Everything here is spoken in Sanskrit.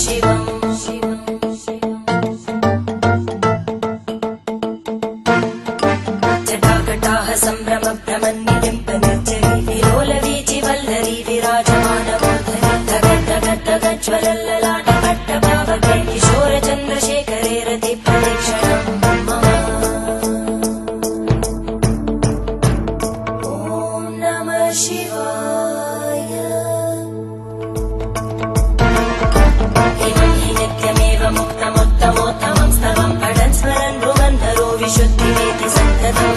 शिव शिवम् जटाकटाः सम्भ्रम भ्रमन्निलिम्पनिर्जरी विलोलवीचि वल्लरी विराजमानमूर्धनि धगद्धगद्धगज्ज्वलल्ललाटपट्टभावके किशोरचन्द्रशेखरे रतिप्रदक्षिणम् मम ॐ नमः शिवाय इमं हि नित्यमेव मुक्तमुत्तमोत्तमं स्तवं पठन् स्मरन् भ्रुवन्धरो विशुद्धिमेति सन्ततम्